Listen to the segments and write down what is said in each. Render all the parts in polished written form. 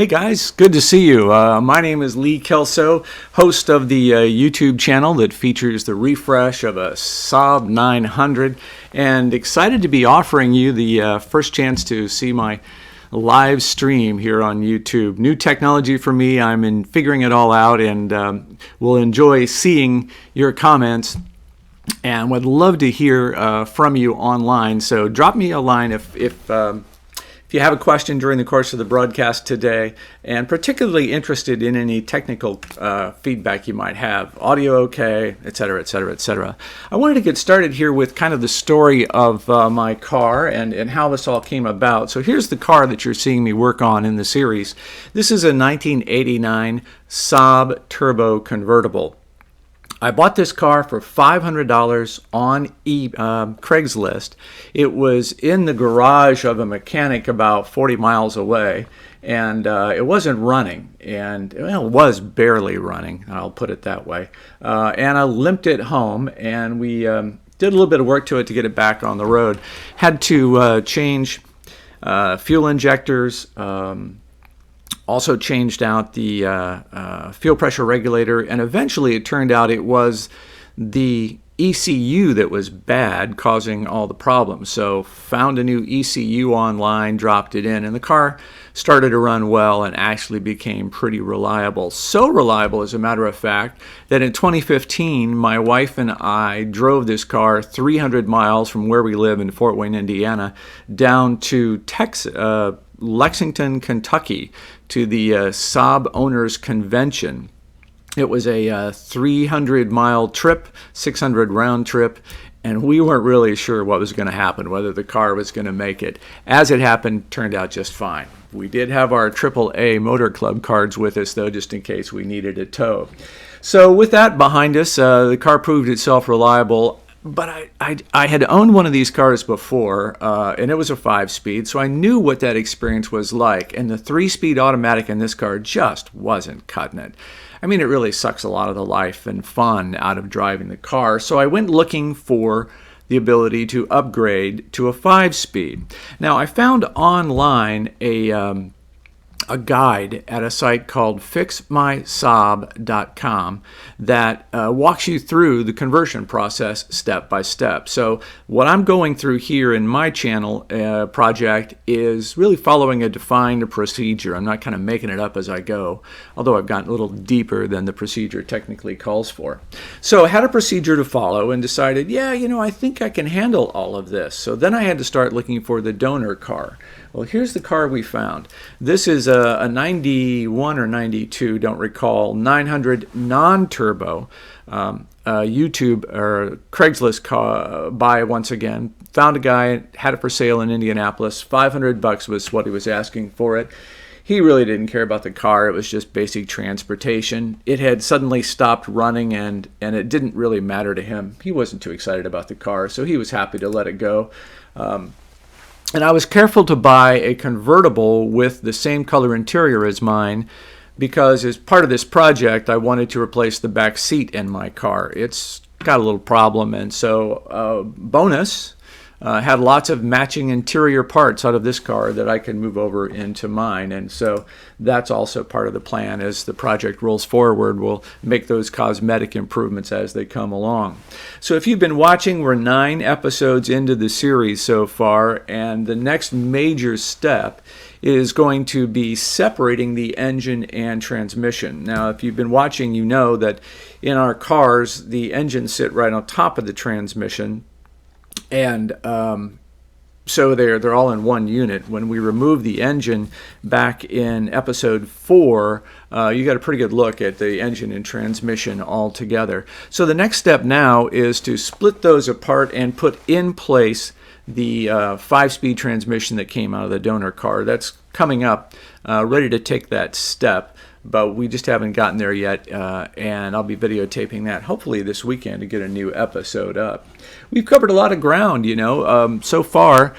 Hey guys, good to see you. My name is Lee Kelso, host of the YouTube channel that features the refresh of a Saab 900, and excited to be offering you the first chance to see my live stream here on YouTube. New technology for me. I'm figuring it all out, and will enjoy seeing your comments and would love to hear from you online. So drop me a line if you have a question during the course of the broadcast today, and particularly interested in any technical feedback you might have, audio okay, etc., etc., etc. I wanted to get started here with kind of the story of my car and how this all came about. So here's the car that you're seeing me work on in the series. This is a 1989 Saab Turbo convertible. I bought this car for $500 on Craigslist. It was in the garage of a mechanic about 40 miles away, and it wasn't running, and well, it was barely running, I'll put it that way. And I limped it home, and we did a little bit of work to it to get it back on the road. Had to change fuel injectors, also changed out the fuel pressure regulator, and eventually it turned out it was the ECU that was bad, causing all the problems. So found a new ECU online, dropped it in, and the car started to run well and actually became pretty reliable. So reliable, as a matter of fact, that in 2015, my wife and I drove this car 300 miles from where we live in Fort Wayne, Indiana, down to Lexington, Kentucky, to the Saab Owners Convention. It was a 300-mile trip, 600 round trip, and we weren't really sure what was going to happen, whether the car was going to make it. As it happened, turned out just fine. We did have our AAA Motor Club cards with us, though, just in case we needed a tow. So with that behind us, the car proved itself reliable. But I had owned one of these cars before, and it was a 5-speed, so I knew what that experience was like. And the 3-speed automatic in this car just wasn't cutting it. I mean, it really sucks a lot of the life and fun out of driving the car. So I went looking for the ability to upgrade to a 5-speed. Now, I found online a guide at a site called fixmysaab.com that walks you through the conversion process step by step. So what I'm going through here in my channel project is really following a defined procedure. I'm not kind of making it up as I go, although I've gotten a little deeper than the procedure technically calls for. So I had a procedure to follow and decided, yeah, I think I can handle all of this. So then I had to start looking for the donor car. Well, here's the car we found. This is a 91 or 92, don't recall, 900 non-turbo YouTube or Craigslist buy once again. Found a guy, had it for sale in Indianapolis. $500 was what he was asking for it. He really didn't care about the car. It was just basic transportation. It had suddenly stopped running, and it didn't really matter to him. He wasn't too excited about the car, so he was happy to let it go. And I was careful to buy a convertible with the same color interior as mine because as part of this project, I wanted to replace the back seat in my car. It's got a little problem, and so bonus, had lots of matching interior parts out of this car that I can move over into mine. And so that's also part of the plan. As the project rolls forward, we'll make those cosmetic improvements as they come along. So if you've been watching, we're 9 episodes into the series so far, and the next major step is going to be separating the engine and transmission. Now, if you've been watching, you know that in our cars, the engines sit right on top of the transmission, and so they're all in one unit. When we remove the engine back in episode 4, you got a pretty good look at the engine and transmission all together. So the next step now is to split those apart and put in place the 5-speed transmission that came out of the donor car. That's coming up, ready to take that step, but we just haven't gotten there yet, and I'll be videotaping that hopefully this weekend to get a new episode up. We've covered a lot of ground, so far.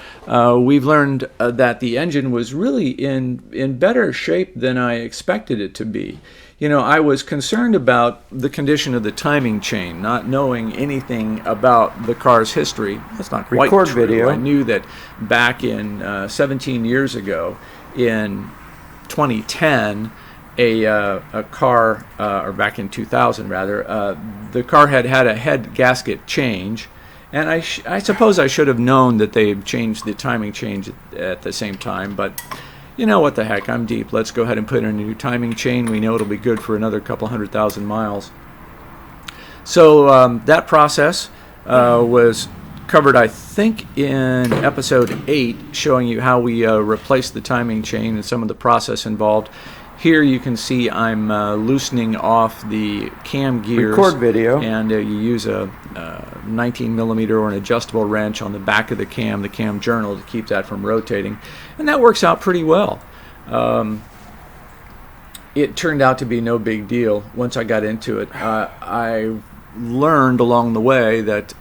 We've learned that the engine was really in better shape than I expected it to be. I was concerned about the condition of the timing chain, not knowing anything about the car's history. That's not quite Record true. video. I knew that back in 17 years ago, in 2010, a car, or back in 2000 rather, the car had a head gasket change, and I suppose I should have known that they changed the timing chain at the same time, but you know what the heck, I'm deep. Let's go ahead and put in a new timing chain. We know it'll be good for another couple 100,000 miles. So that process was covered, I think, in episode 8, showing you how we replaced the timing chain and some of the process involved. Here you can see I'm loosening off the cam gears. Record video. And you use a 19 millimeter or an adjustable wrench on the back of the cam journal, to keep that from rotating. And that works out pretty well. It turned out to be no big deal once I got into it. I learned along the way that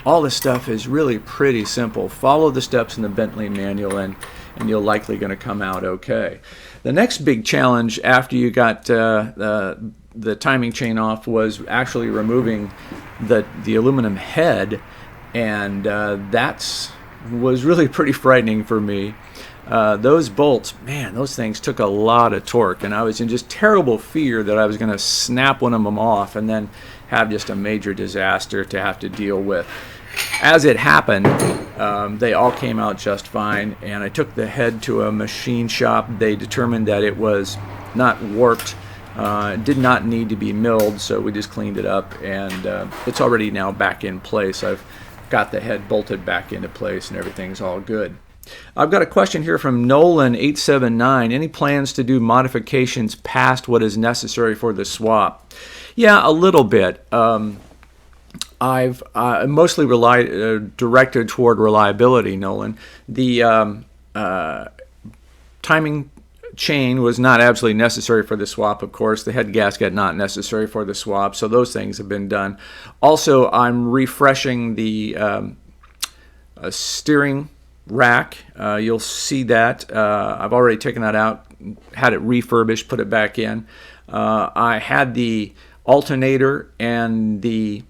all this stuff is really pretty simple. Follow the steps in the Bentley manual, and you're likely going to come out okay. The next big challenge after you got the timing chain off was actually removing the aluminum head, and that was really pretty frightening for me. Those bolts, man, those things took a lot of torque, and I was in just terrible fear that I was going to snap one of them off and then have just a major disaster to have to deal with. As it happened, they all came out just fine, and I took the head to a machine shop. They determined that it was not warped, did not need to be milled, so we just cleaned it up, and it's already now back in place. I've got the head bolted back into place, and everything's all good. I've got a question here from Nolan879. Any plans to do modifications past what is necessary for the swap? Yeah, a little bit. I've mostly directed toward reliability, Nolan. The timing chain was not absolutely necessary for the swap, of course. The head gasket not necessary for the swap, so those things have been done. Also, I'm refreshing the steering rack. You'll see that. I've already taken that out, had it refurbished, put it back in. I had the alternator and the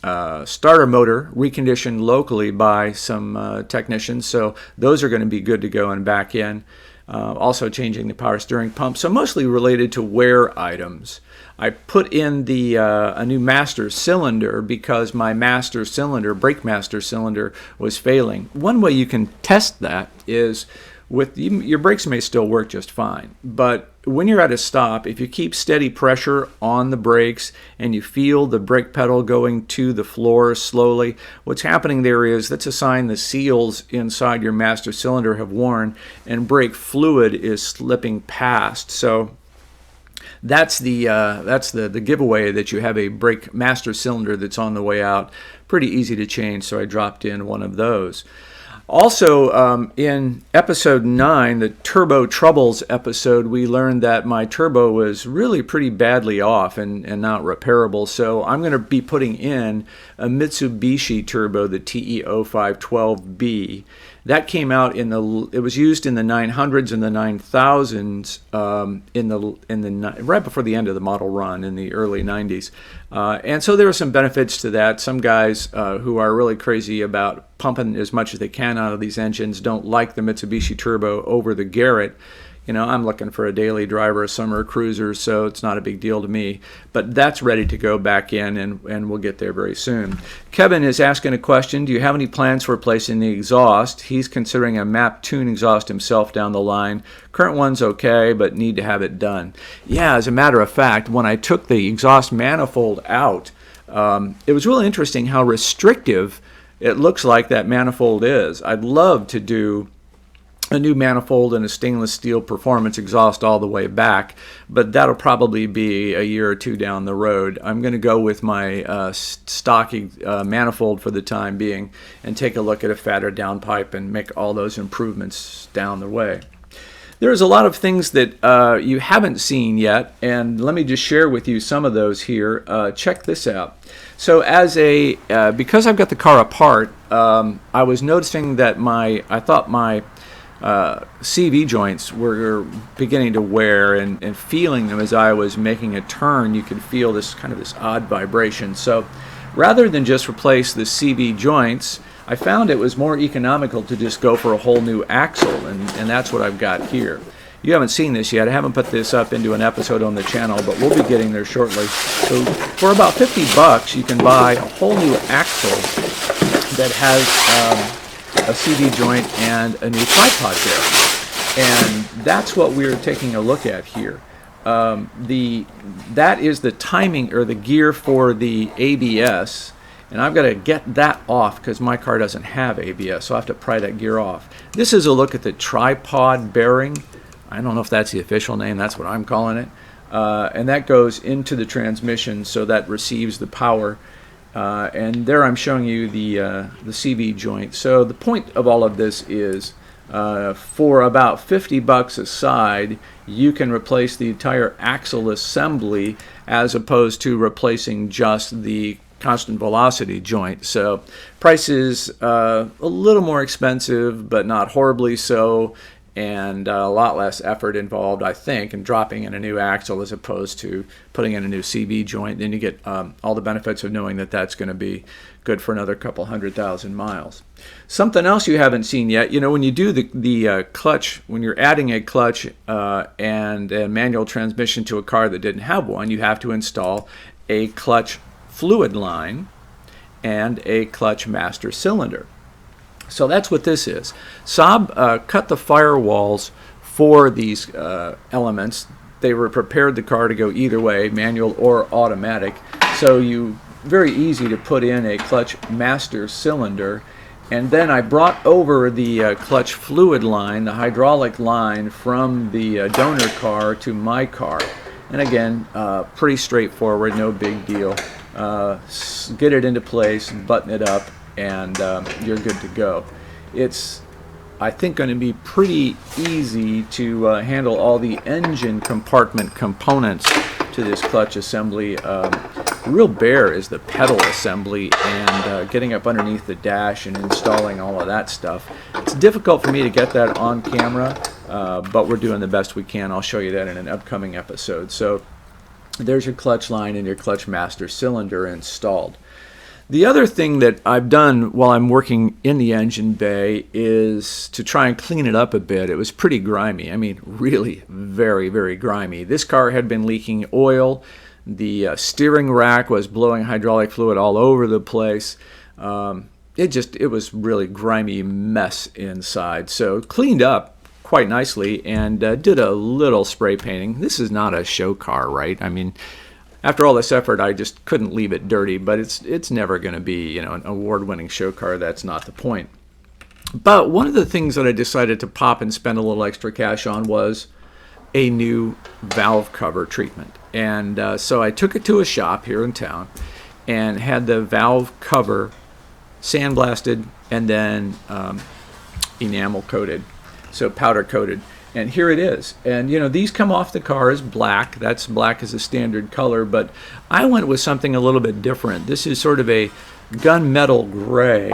starter motor reconditioned locally by some technicians, so those are going to be good to go and back in. Also changing the power steering pump, so mostly related to wear items. I put in the a new master cylinder because my brake master cylinder was failing. One way you can test that is with your brakes may still work just fine, but when you're at a stop, if you keep steady pressure on the brakes and you feel the brake pedal going to the floor slowly, what's happening there is that's a sign the seals inside your master cylinder have worn and brake fluid is slipping past. So that's the giveaway that you have a brake master cylinder that's on the way out. Pretty easy to change, so I dropped in one of those. Also, in episode 9, the Turbo Troubles episode, we learned that my turbo was really pretty badly off and not repairable. So I'm going to be putting in a Mitsubishi turbo, the TE0512B. That came out it was used in the 900s and the 9000s right before the end of the model run in the early 90s. And so there are some benefits to that. Some guys who are really crazy about pumping as much as they can out of these engines don't like the Mitsubishi turbo over the Garrett. You know, I'm looking for a daily driver, a summer cruiser, so it's not a big deal to me. But that's ready to go back in, and we'll get there very soon. Kevin is asking a question. Do you have any plans for replacing the exhaust? He's considering a MAP tune exhaust himself down the line. Current one's okay, but need to have it done. Yeah, as a matter of fact, when I took the exhaust manifold out, it was really interesting how restrictive it looks like that manifold is. I'd love to do a new manifold and a stainless steel performance exhaust all the way back, but that'll probably be a year or two down the road. I'm going to go with my stock manifold for the time being and take a look at a fatter downpipe and make all those improvements down the way. There's a lot of things that you haven't seen yet, and let me just share with you some of those here. Check this out. So because I've got the car apart, I was noticing that I thought my CV joints were beginning to wear, and feeling them as I was making a turn, you could feel this odd vibration. So rather than just replace the CV joints, I found it was more economical to just go for a whole new axle, and that's what I've got here. you haven't seen this yet. I haven't put this up into an episode on the channel, but we'll be getting there shortly. So for about $50, you can buy a whole new axle that has a CV joint and a new tripod there. And that's what we're taking a look at here. That is the timing or the gear for the ABS, and I've got to get that off because my car doesn't have ABS, so I have to pry that gear off. This is a look at the tripod bearing. I don't know if that's the official name, that's what I'm calling it. And that goes into the transmission, so that receives the power. And there I'm showing you the CV joint. So the point of all of this is for about $50 a side, you can replace the entire axle assembly as opposed to replacing just the constant velocity joint. So price is a little more expensive, but not horribly so, and a lot less effort involved, I think, in dropping in a new axle as opposed to putting in a new CV joint. Then you get all the benefits of knowing that that's going to be good for another couple 100,000 miles. Something else you haven't seen yet, you know, when you do the clutch, when you're adding a clutch and a manual transmission to a car that didn't have one, you have to install a clutch fluid line and a clutch master cylinder. So that's what this is. Saab cut the firewalls for these elements. They were prepared the car to go either way, manual or automatic. So very easy to put in a clutch master cylinder. And then I brought over the clutch fluid line, the hydraulic line, from the donor car to my car. And again, pretty straightforward, no big deal. Get it into place, button it up, and you're good to go. It's, I think, going to be pretty easy to handle all the engine compartment components to this clutch assembly. The real bear is the pedal assembly and getting up underneath the dash and installing all of that stuff. It's difficult for me to get that on camera, but we're doing the best we can. I'll show you that in an upcoming episode. So there's your clutch line and your clutch master cylinder installed. The other thing that I've done while I'm working in the engine bay is to try and clean it up a bit. It was pretty grimy. I mean, really very, very grimy. This car had been leaking oil. The steering rack was blowing hydraulic fluid all over the place. It was really grimy mess inside. So cleaned up quite nicely and did a little spray painting. This is not a show car, right? I mean, after all this effort, I just couldn't leave it dirty, but it's never going to be, you know, an award-winning show car. That's not the point. But one of the things that I decided to pop and spend a little extra cash on was a new valve cover treatment. And so I took it to a shop here in town and had the valve cover sandblasted and then enamel coated, so powder coated. And here it is. And you know, these come off the car as black. That's black as a standard color, but I went with something a little bit different. This is sort of a gunmetal gray,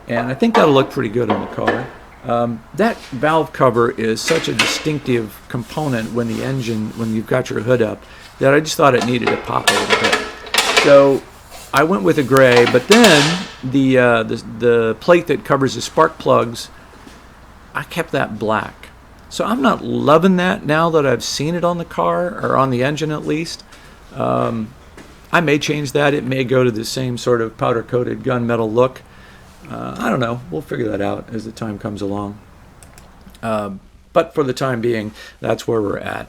and I think that'll look pretty good on the car. That valve cover is such a distinctive component when you've got your hood up, that I just thought it needed to pop a little bit. So I went with a gray, but then the plate that covers the spark plugs, I kept that black. So I'm not loving that now that I've seen it on the car, or on the engine at least. I may change that. It may go to the same sort of powder-coated gunmetal look. I don't know. We'll figure that out as the time comes along. But for the time being, that's where we're at.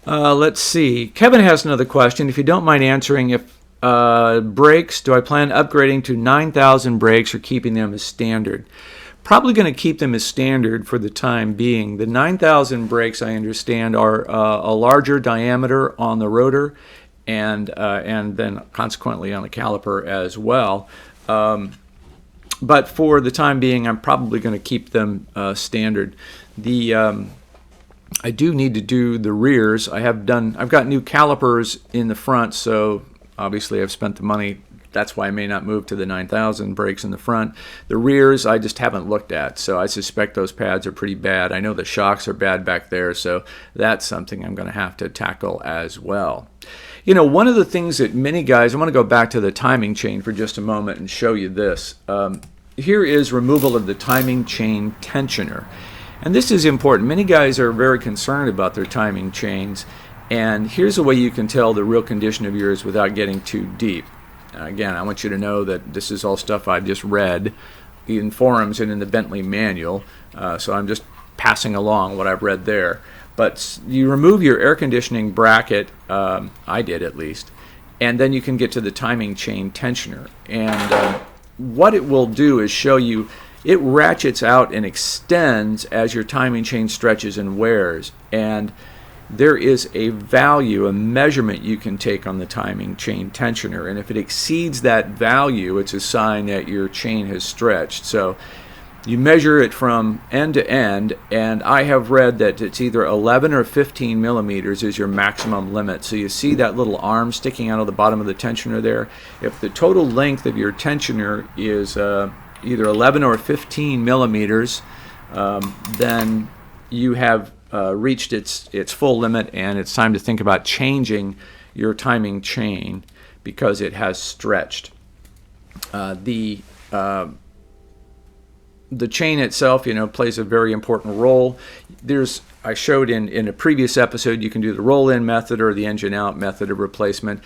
Let's see. Kevin has another question. If you don't mind answering, if brakes, do I plan upgrading to 9,000 brakes or keeping them as standard? Probably going to keep them as standard for the time being. The 9,000 brakes, I understand, are a larger diameter on the rotor and then consequently on the caliper as well. But for the time being, I'm probably going to keep them standard. I do need to do the rears. I've got new calipers in the front, so obviously I've spent the money. That's why I may not move to the 9,000 brakes in the front. The rears I just haven't looked at, so I suspect those pads are pretty bad. I know the shocks are bad back there, so that's something I'm going to have to tackle as well. You know, one of the things that many guys, I want to go back to the timing chain for just a moment and show you this. Here is removal of the timing chain tensioner. And this is important. Many guys are very concerned about their timing chains, and here's a way you can tell the real condition of yours without getting too deep. Again, I want you to know that this is all stuff I've just read in forums and in the Bentley manual, so I'm just passing along what I've read there. But you remove your air conditioning bracket, I did at least, and then you can get to the timing chain tensioner. And what it will do is show you it ratchets out and extends as your timing chain stretches and wears. And there is a value, a measurement you can take on the timing chain tensioner. And if it exceeds that value, it's a sign that your chain has stretched. So you measure it from end to end, and I have read that it's either 11 or 15 millimeters is your maximum limit. So you see that little arm sticking out of the bottom of the tensioner there. If the total length of your tensioner is either 11 or 15 millimeters, then you have reached its full limit, and it's time to think about changing your timing chain because it has stretched. The chain itself, plays a very important role. I showed in a previous episode, you can do the roll-in method or the engine-out method of replacement.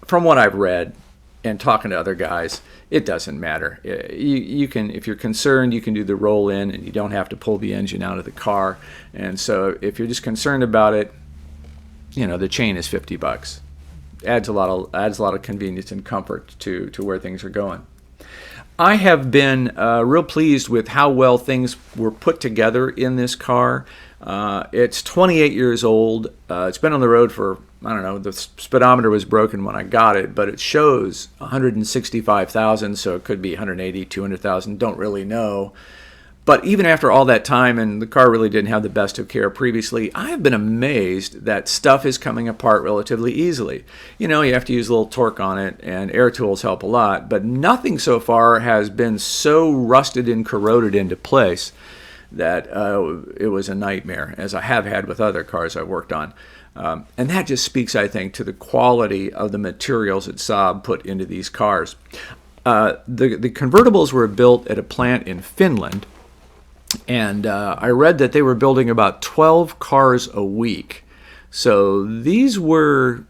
From what I've read and talking to other guys, it doesn't matter. You can, if you're concerned, you can do the roll-in, and you don't have to pull the engine out of the car. And so, if you're just concerned about it, the chain is $50. Adds a lot of convenience and comfort to where things are going. I have been real pleased with how well things were put together in this car. It's 28 years old. It's been on the road for, I don't know, the speedometer was broken when I got it, but it shows 165,000, so it could be 180, 200,000, don't really know. But even after all that time, and the car really didn't have the best of care previously, I have been amazed that stuff is coming apart relatively easily. You have to use a little torque on it, and air tools help a lot, but nothing so far has been so rusted and corroded into place that it was a nightmare, as I have had with other cars I've worked on. And that just speaks, I think, to the quality of the materials that Saab put into these cars. The convertibles were built at a plant in Finland, and I read that they were building about 12 cars a week. So these were,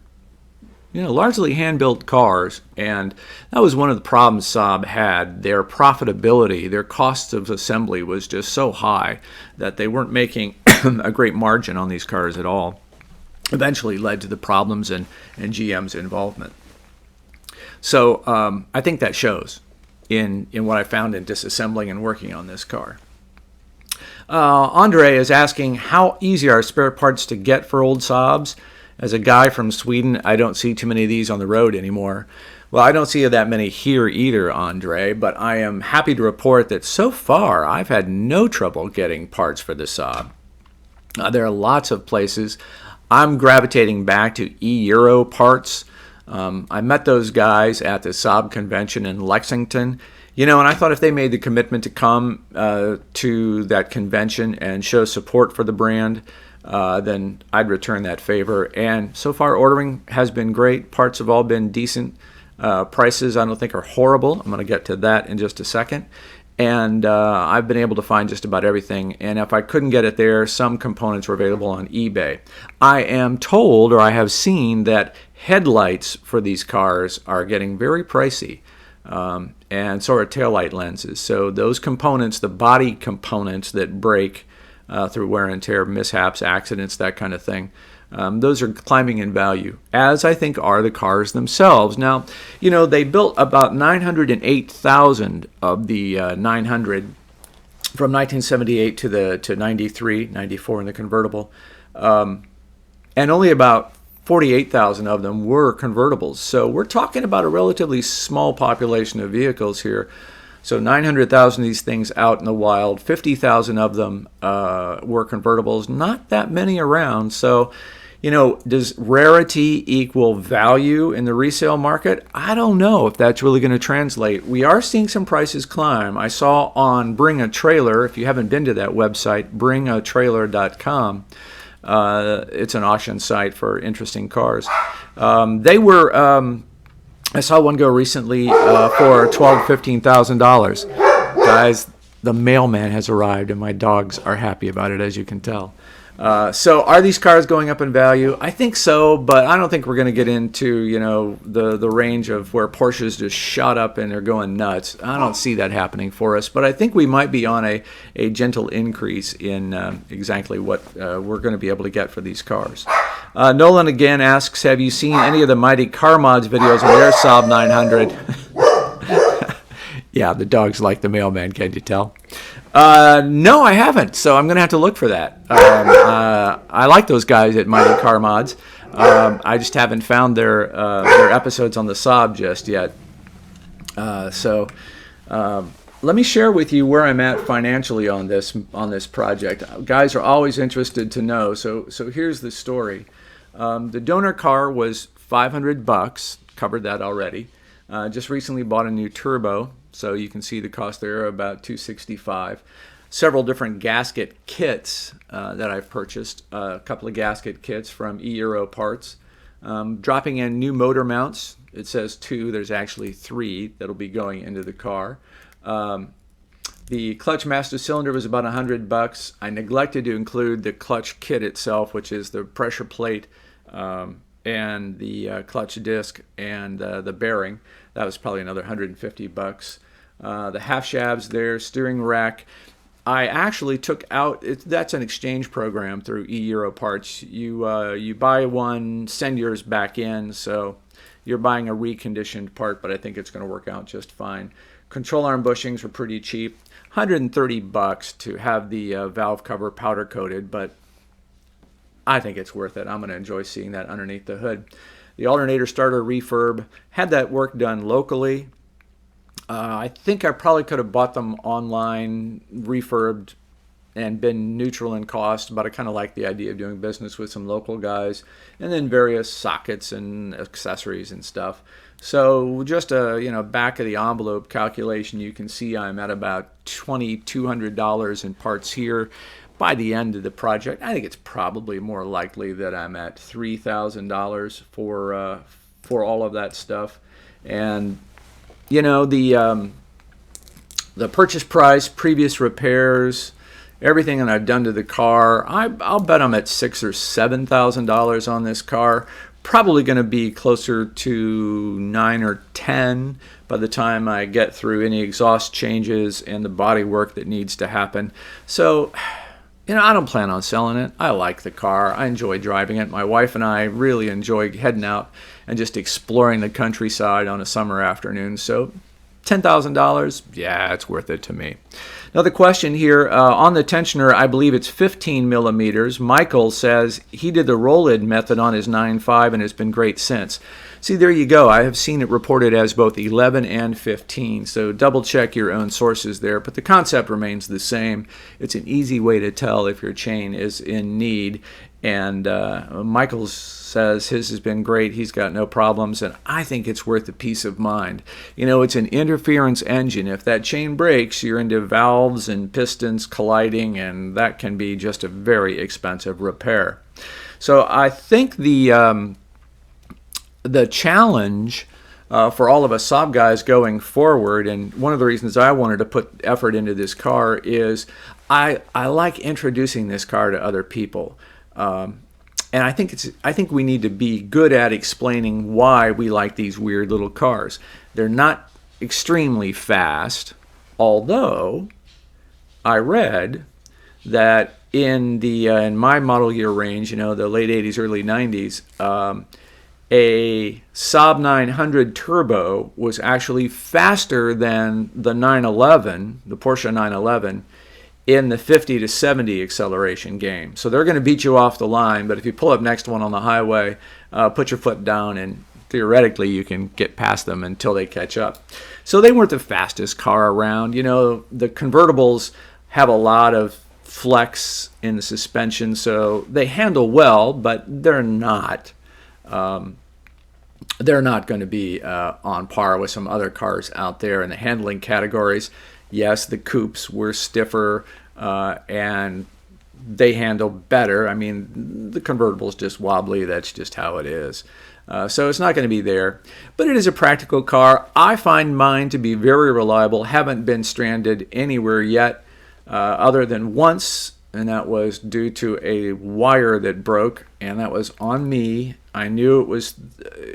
largely hand-built cars, and that was one of the problems Saab had. Their profitability, their costs of assembly was just so high that they weren't making a great margin on these cars at all. Eventually led to the problems and GM's involvement. So I think that shows in what I found in disassembling and working on this car. Andre is asking, how easy are spare parts to get for old Saabs? As a guy from Sweden, I don't see too many of these on the road anymore. Well, I don't see that many here either, Andre, but I am happy to report that so far I've had no trouble getting parts for the Saab. There are lots of places. I'm gravitating back to e-Euro parts. I met those guys at the Saab convention in Lexington, and I thought if they made the commitment to come to that convention and show support for the brand, then I'd return that favor. And so far, ordering has been great. Parts have all been decent. Prices, I don't think, are horrible. I'm going to get to that in just a second. And I've been able to find just about everything. And if I couldn't get it there, some components were available on eBay. I am told, or I have seen, that headlights for these cars are getting very pricey. And so are taillight lenses. So those components, the body components that break through wear and tear, mishaps, accidents, that kind of thing, those are climbing in value, as I think are the cars themselves. Now, they built about 908,000 of the 900 from 1978 to 93, 94 in the convertible, and only about 48,000 of them were convertibles. So we're talking about a relatively small population of vehicles here. So 900,000 of these things out in the wild, 50,000 of them were convertibles, not that many around. So, does rarity equal value in the resale market? I don't know if that's really going to translate. We are seeing some prices climb. I saw on Bring a Trailer, if you haven't been to that website, bringatrailer.com, it's an auction site for interesting cars. They were... I saw one go recently for $12,000 to $15,000. Guys, the mailman has arrived, and my dogs are happy about it, as you can tell. So are these cars going up in value? I think so, but I don't think we're going to get into, the range of where Porsches just shot up and they're going nuts. I don't see that happening for us, but I think we might be on a gentle increase in exactly what we're going to be able to get for these cars. Nolan again asks, have you seen any of the Mighty Car Mods videos on their Saab 900? Yeah, the dogs like the mailman, can't you tell? No, I haven't, so I'm going to have to look for that. I like those guys at Mighty Car Mods. I just haven't found their episodes on the Saab just yet. So let me share with you where I'm at financially on this project. Guys are always interested to know, so here's the story. The donor car was $500, covered that already. Just recently bought a new turbo. So you can see the cost there, about $265. Several different gasket kits that I've purchased. A couple of gasket kits from Euro Parts. Dropping in new motor mounts. It says 2. There's actually 3 that'll be going into the car. The clutch master cylinder was about $100. I neglected to include the clutch kit itself, which is the pressure plate and the clutch disc and the bearing. That was probably another $150. The half shafts there, steering rack. I actually took out, that's an exchange program through Euro Parts. You buy one, send yours back in, so you're buying a reconditioned part, but I think it's going to work out just fine. Control arm bushings were pretty cheap. $130 to have the valve cover powder coated, but I think it's worth it. I'm going to enjoy seeing that underneath the hood. The alternator starter refurb, had that work done locally. I think I probably could have bought them online, refurbed, and been neutral in cost, but I kind of like the idea of doing business with some local guys, and then various sockets and accessories and stuff. So just a back of the envelope calculation, you can see I'm at about $2,200 in parts here. By the end of the project, I think it's probably more likely that I'm at $3,000 for all of that stuff. And the purchase price, previous repairs, everything that I've done to the car, I'll bet I'm at $6,000 or $7,000 on this car. Probably going to be closer to 9 or 10 by the time I get through any exhaust changes and the body work that needs to happen. So I don't plan on selling it. I like the car. I enjoy driving it. My wife and I really enjoy heading out and just exploring the countryside on a summer afternoon. So $10,000, yeah, it's worth it to me. Now the question here, on the tensioner, I believe it's 15 millimeters. Michael says he did the roll-in method on his 9.5 and it's been great since. See, there you go. I have seen it reported as both 11 and 15, so double check your own sources there, but the concept remains the same. It's an easy way to tell if your chain is in need, and Michael says his has been great. He's got no problems, and I think it's worth the peace of mind. It's an interference engine. If that chain breaks, you're into valves and pistons colliding, and that can be just a very expensive repair. So I think the challenge for all of us Saab guys going forward, and one of the reasons I wanted to put effort into this car is I like introducing this car to other people. And I think we need to be good at explaining why we like these weird little cars. They're not extremely fast, although I read that in my model year range, the late 80s, early 90s, a Saab 900 turbo was actually faster than the 911, the Porsche 911, in the 50 to 70 acceleration game. So they're going to beat you off the line, but if you pull up next to one on the highway, put your foot down, and theoretically you can get past them until they catch up. So they weren't the fastest car around. The convertibles have a lot of flex in the suspension, so they handle well, but they're not going to be on par with some other cars out there in the handling categories. Yes, the coupes were stiffer and they handle better. I mean, the convertible is just wobbly. That's just how it is. So it's not going to be there. But it is a practical car. I find mine to be very reliable. Haven't been stranded anywhere yet other than once, and that was due to a wire that broke, and that was on me. I knew it was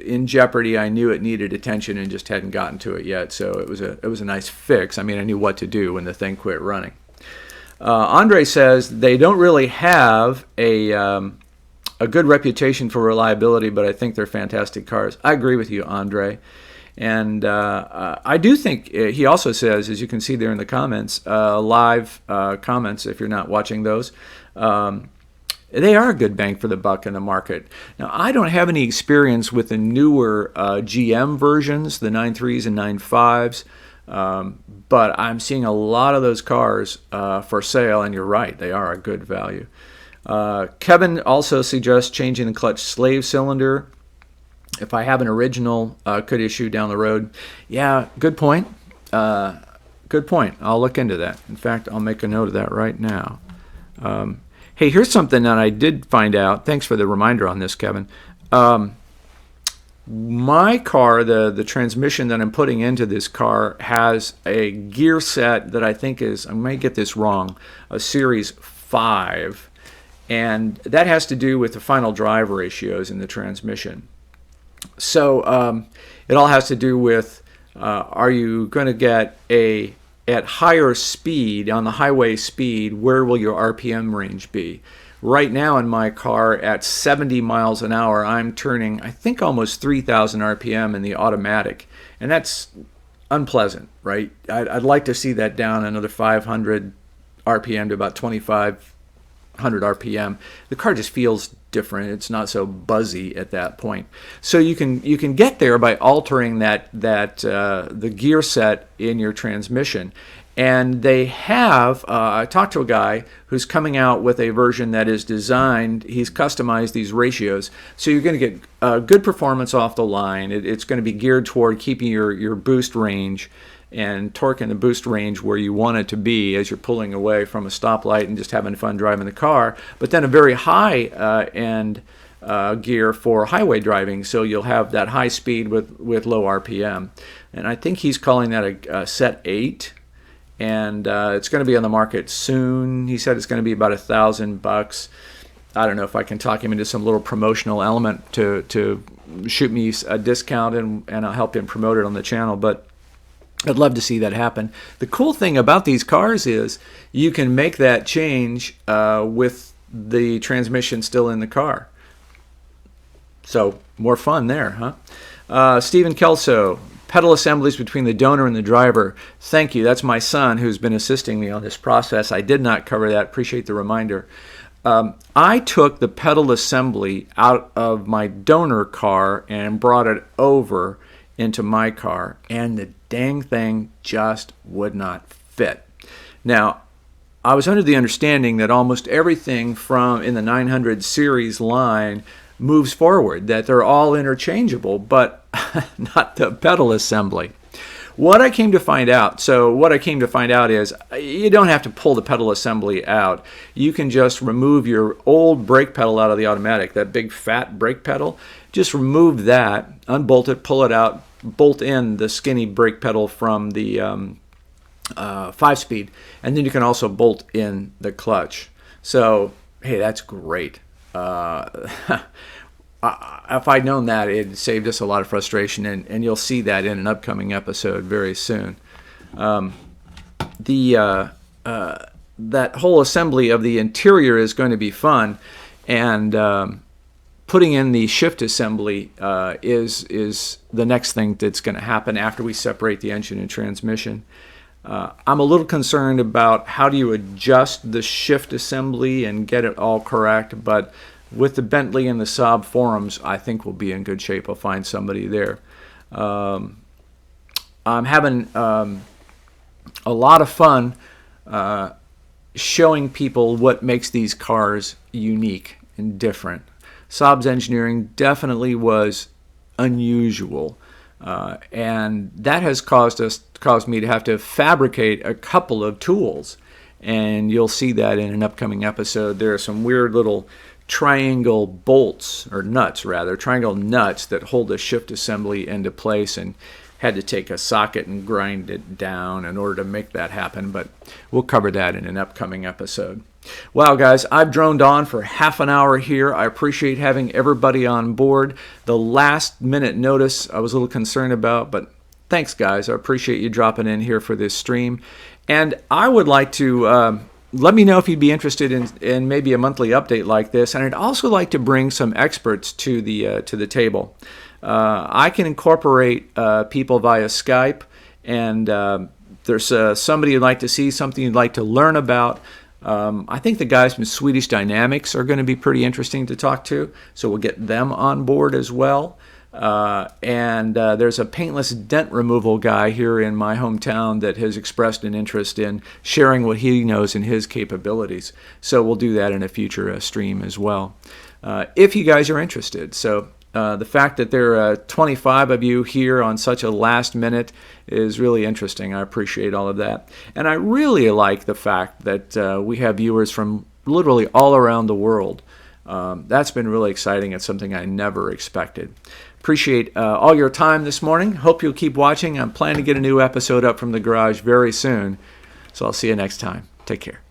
in jeopardy. I knew it needed attention and just hadn't gotten to it yet. So it was a nice fix. I mean, I knew what to do when the thing quit running. Andre says they don't really have a good reputation for reliability, but I think they're fantastic cars. I agree with you, Andre. And I do think, he also says, as you can see there in the comments, live comments, if you're not watching those, they are a good bang for the buck in the market. Now, I don't have any experience with the newer GM versions, the 9.3s and 9.5s, but I'm seeing a lot of those cars for sale, and you're right, they are a good value. Kevin also suggests changing the clutch slave cylinder. If I have an original, could issue down the road. Yeah, good point. Good point. I'll look into that. In fact, I'll make a note of that right now. Hey, here's something that I did find out. Thanks for the reminder on this, Kevin. My car, the transmission that I'm putting into this car, has a gear set that I think is, I might get this wrong, a Series 5. And that has to do with the final drive ratios in the transmission. So it all has to do with, are you going to get at higher speed, on the highway speed, where will your RPM range be? Right now in my car at 70 miles an hour, I'm turning, I think, almost 3,000 RPM in the automatic. And that's unpleasant, right? I'd like to see that down another 500 RPM to about 2,500 RPM. The car just feels different. It's not so buzzy at that point. So you can get there by altering the gear set in your transmission. And they have, I talked to a guy who's coming out with a version that is designed, he's customized these ratios. So you're going to get good performance off the line. It's going to be geared toward keeping your boost range and torque in the boost range where you want it to be as you're pulling away from a stoplight and just having fun driving the car. But then a very high end gear for highway driving, so you'll have that high speed with low RPM. And I think he's calling that a set 8. And it's going to be on the market soon. He said it's going to be about $1,000. I don't know if I can talk him into some little promotional element to shoot me a discount, and I'll help him promote it on the channel. But I'd love to see that happen. The cool thing about these cars is you can make that change with the transmission still in the car. So more fun there, huh? Stephen Kelso. Pedal assemblies between the donor and the driver. Thank you. That's my son who's been assisting me on this process. I did not cover that. Appreciate the reminder. I took the pedal assembly out of my donor car and brought it over into my car, and the dang thing just would not fit. Now, I was under the understanding that almost everything from in the 900 series line moves forward, that they're all interchangeable, but not the pedal assembly. What I came to find out is you don't have to pull the pedal assembly out. You can just remove your old brake pedal out of the automatic, that big fat brake pedal. Just remove that, unbolt it, pull it out, bolt in the skinny brake pedal from the 5-speed, and then you can also bolt in the clutch. So, hey, that's great. If I'd known that, it saved us a lot of frustration, and you'll see that in an upcoming episode very soon. That whole assembly of the interior is going to be fun, and putting in the shift assembly is the next thing that's going to happen after we separate the engine and transmission. I'm a little concerned about how do you adjust the shift assembly and get it all correct, but with the Bentley and the Saab forums, I think we'll be in good shape. I'll find somebody there. I'm having a lot of fun showing people what makes these cars unique and different. Saab's engineering definitely was unusual, and that has caused me to have to fabricate a couple of tools. and you'll see that in an upcoming episode. There are some weird little triangle bolts, or nuts rather, triangle nuts that hold the shift assembly into place, and had to take a socket and grind it down in order to make that happen, but we'll cover that in an upcoming episode. Wow, guys, I've droned on for half an hour here. I appreciate having everybody on board. The last minute notice I was a little concerned about, but thanks, guys. I appreciate you dropping in here for this stream. And I would like to let me know if you'd be interested in maybe a monthly update like this. And I'd also like to bring some experts to the table. I can incorporate people via Skype, and there's somebody you'd like to see, something you'd like to learn about. I think the guys from Swedish Dynamics are going to be pretty interesting to talk to, so we'll get them on board as well. And there's a paintless dent removal guy here in my hometown that has expressed an interest in sharing what he knows and his capabilities. So we'll do that in a future stream as well, if you guys are interested. So the fact that there are 25 of you here on such a last minute is really interesting. I appreciate all of that. And I really like the fact that we have viewers from literally all around the world. That's been really exciting. It's something I never expected. Appreciate all your time this morning. Hope you'll keep watching. I'm planning to get a new episode up from the garage very soon. So I'll see you next time. Take care.